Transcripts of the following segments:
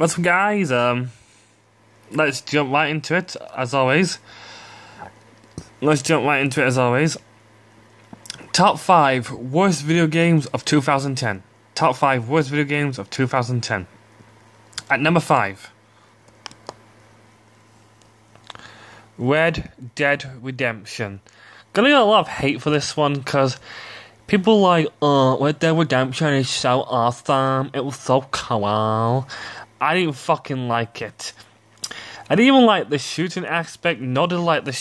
What's up, guys? Let's jump right into it, as always. Top 5 worst video games of 2010. Top 5 worst video games of 2010. At number 5, Red Dead Redemption. Gonna get a lot of hate for this one because people like, Red Dead Redemption is so awesome. It was so cool. I didn't fucking like it. I didn't even like the shooting aspect, nor did I like the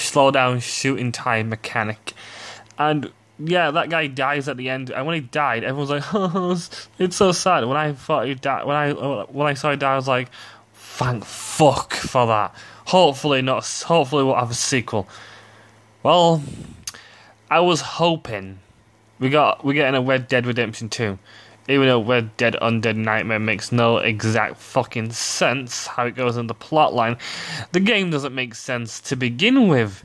slow down shooting time mechanic. And yeah, that guy dies at the end, and when he died, everyone's like, "Oh, it's so sad." When I thought he died, when I saw he die, I was like, "Thank fuck for that." Hopefully we'll have a sequel. Well, I was hoping we're getting a Red Dead Redemption 2. Even though Red Dead Undead Nightmare makes no exact fucking sense how it goes in the plotline, the game doesn't make sense to begin with.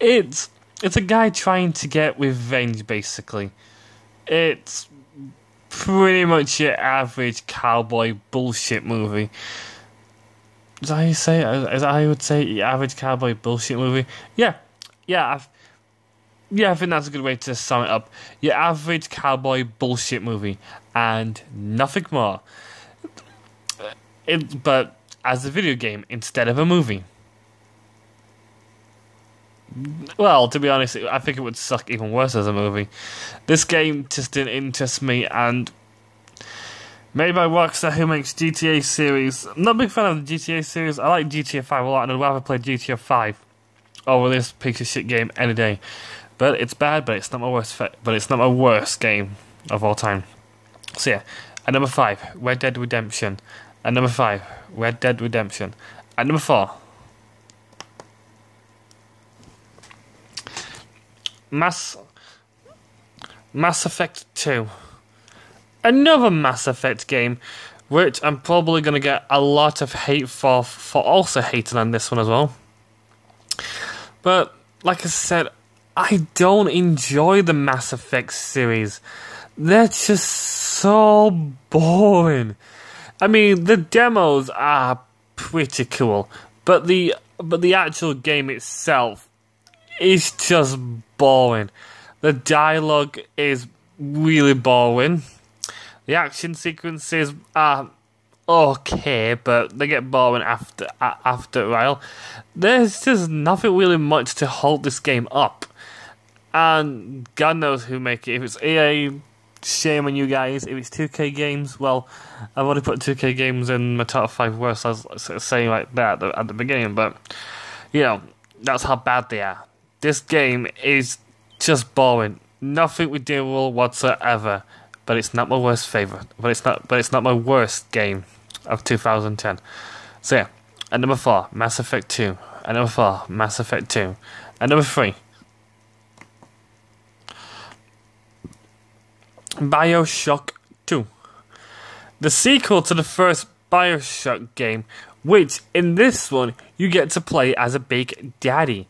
It's a guy trying to get revenge, basically. It's pretty much your average cowboy bullshit movie. Is that how you say it? Is that how you would say it? Your average cowboy bullshit movie? Yeah, I think that's a good way to sum it up. Your average cowboy bullshit movie, and nothing more. But as a video game instead of a movie. Well, to be honest, I think it would suck even worse as a movie. This game just didn't interest me, and made by Rockstar, who makes GTA series. I'm not a big fan of the GTA series. I like GTA 5 a lot, and I'd rather play GTA 5 over this piece of shit game any day. But it's bad, but it's not my worst game of all time. So yeah, at number 5, Red Dead Redemption. At number 5, Red Dead Redemption. At number 4, Mass Effect 2. Another Mass Effect game, which I'm probably going to get a lot of hate for also hating on this one as well. But, like I said, I don't enjoy the Mass Effect series. They're just so boring. I mean, the demos are pretty cool, but the actual game itself is just boring. The dialogue is really boring. The action sequences are okay, but they get boring after a while. There's just nothing really much to hold this game up. And God knows who make it. If it's EA, shame on you guys. If it's 2K Games, well, I've already put 2K Games in my top 5 worst. I was saying like that at the beginning, but you know, that's how bad they are. This game is just boring. Nothing redeemable whatsoever. But it's not my worst favorite. But it's not my worst game of 2010. So yeah, at number 4, Mass Effect 2. At number 4, Mass Effect 2. At number 3, BioShock 2. The sequel to the first BioShock game, which in this one you get to play as a Big Daddy.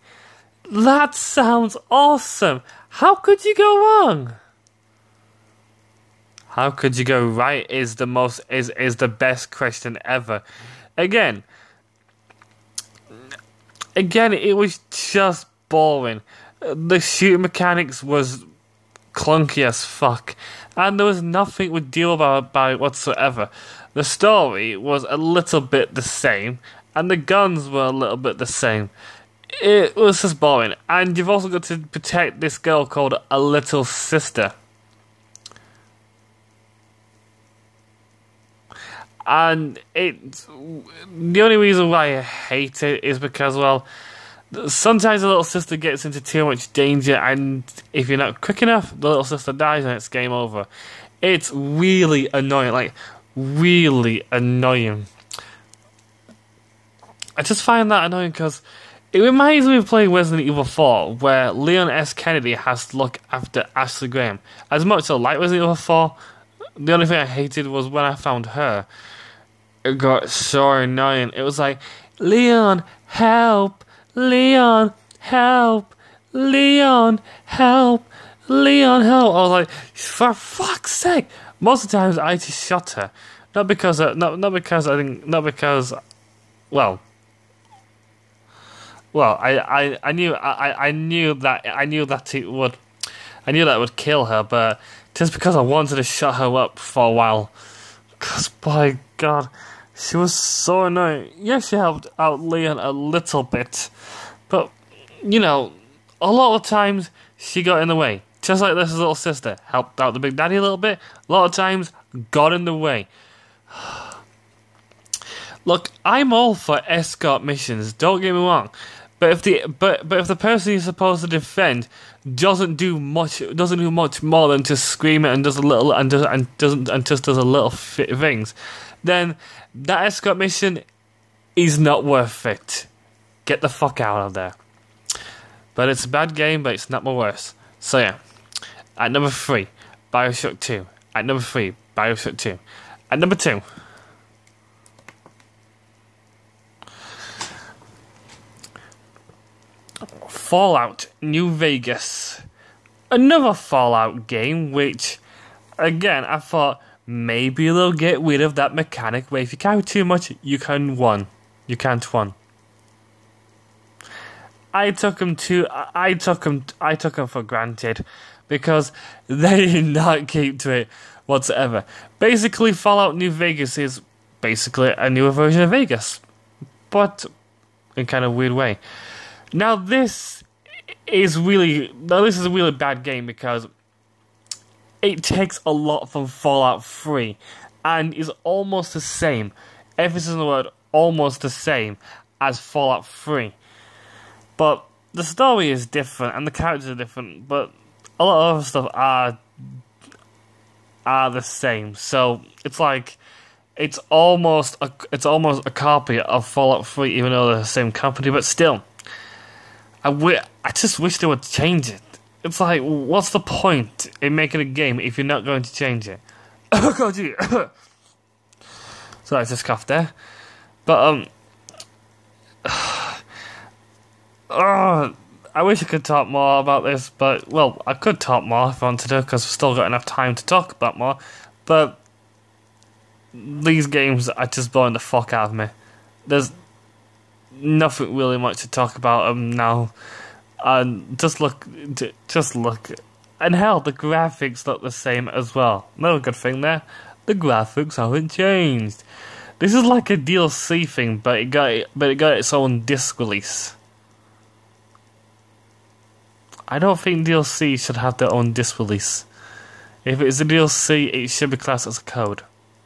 That sounds awesome. How could you go wrong? How could you go right is the best question ever. Again, it was just boring. The shooting mechanics was clunky as fuck, and there was nothing redeemable about it whatsoever. The story was a little bit the same, and the guns were a little bit the same. It was just boring, and you've also got to protect this girl called a little sister. And the only reason why I hate it is because, well, sometimes the little sister gets into too much danger, and if you're not quick enough, the little sister dies and it's game over. It's really annoying, like, really annoying. I just find that annoying because it reminds me of playing Resident Evil 4, where Leon S. Kennedy has to look after Ashley Graham. As much as I like Resident Evil 4, the only thing I hated was when I found her. It got so annoying. It was like, Leon, help! Leon, help! Leon, help! Leon, help! I was like, for fuck's sake! Most of the times I just shot her. Not because well, I knew that it would kill her, but just because I wanted to shut her up for a while. Because by God, she was so annoying. Yeah, she helped out Leon a little bit, but you know, a lot of times she got in the way. Just like this little sister helped out the Big Daddy a little bit. A lot of times got in the way. Look, I'm all for escort missions. Don't get me wrong, but if the person you're supposed to defend doesn't do much more than just scream it and does a little and just does a little things, then that escort mission is not worth it. Get the fuck out of there. But it's a bad game, but it's not my worst. So yeah, at number 3, BioShock 2. At number 3, BioShock 2. At number 2. Fallout New Vegas. Another Fallout game, which, again, I thought maybe they'll get rid of that mechanic where if you carry too much, you can't win. I took them for granted because they did not keep to it whatsoever. Basically, Fallout New Vegas is basically a newer version of Vegas, but in kind of a weird way. Now this is a really bad game because it takes a lot from Fallout 3 and is almost the same, emphasis on the word almost the same as Fallout 3. But the story is different and the characters are different, but a lot of other stuff are the same. So it's like it's almost a copy of Fallout 3, even though they're the same company, but still. I just wish they would change it. It's like, what's the point in making a game if you're not going to change it? Oh God, gee. So I just coughed there. But I wish I could talk more about this, but well, I could talk more if I wanted to, because we've still got enough time to talk about more. But these games are just blowing the fuck out of me. There's nothing really much to talk about them now. And just look, and hell, the graphics look the same as well. Another good thing there, the graphics haven't changed. This is like a DLC thing, but it got its own disc release. I don't think DLC should have their own disc release. If it's a DLC, it should be classed as a code,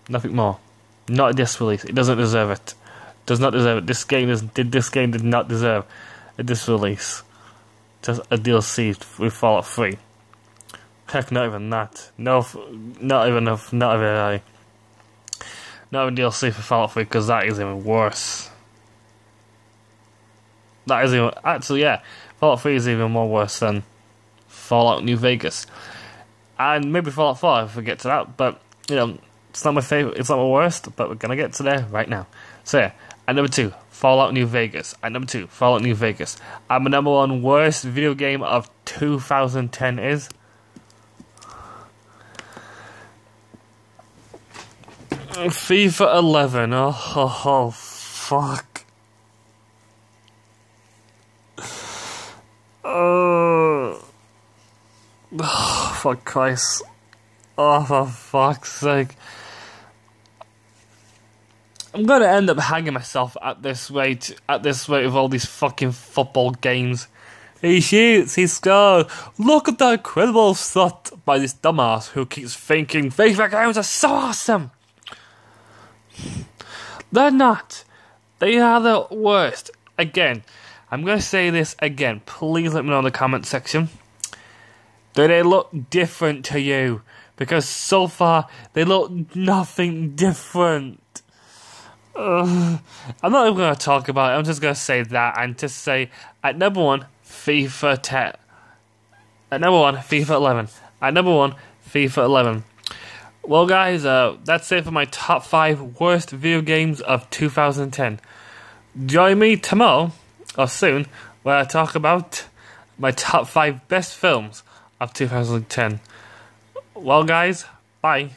nothing more. Not a disc release. It doesn't deserve it. Does not deserve it. This game did not deserve a disc release. Just a DLC with Fallout 3. Heck, not even that. No, not even DLC for Fallout 3, because that is even worse. That is even, actually, yeah, Fallout 3 is even more worse than Fallout New Vegas. And maybe Fallout 4 if we get to that, but, you know, it's not my favourite, it's not my worst, but we're gonna get to there right now. So yeah, at number 2, Fallout New Vegas. At number 2, Fallout New Vegas. And my number 1 worst video game of 2010 is FIFA 11. Oh, fuck. For Christ. Oh, for fuck's sake. I'm going to end up hanging myself at this rate with all these fucking football games. He shoots, he scores. Look at that incredible shot by this dumbass who keeps thinking FIFA games are so awesome. They're not. They are the worst. Again, I'm going to say this again. Please let me know in the comment section. Do they look different to you? Because so far, they look nothing different. I'm not even going to talk about it. I'm just going to say that and just say, at number 1, FIFA 10. At number 1, FIFA 11. At number 1, FIFA 11. Well, guys, that's it for my top 5 worst video games of 2010. Join me tomorrow, or soon, where I talk about my top 5 best films of 2010. Well, guys, bye.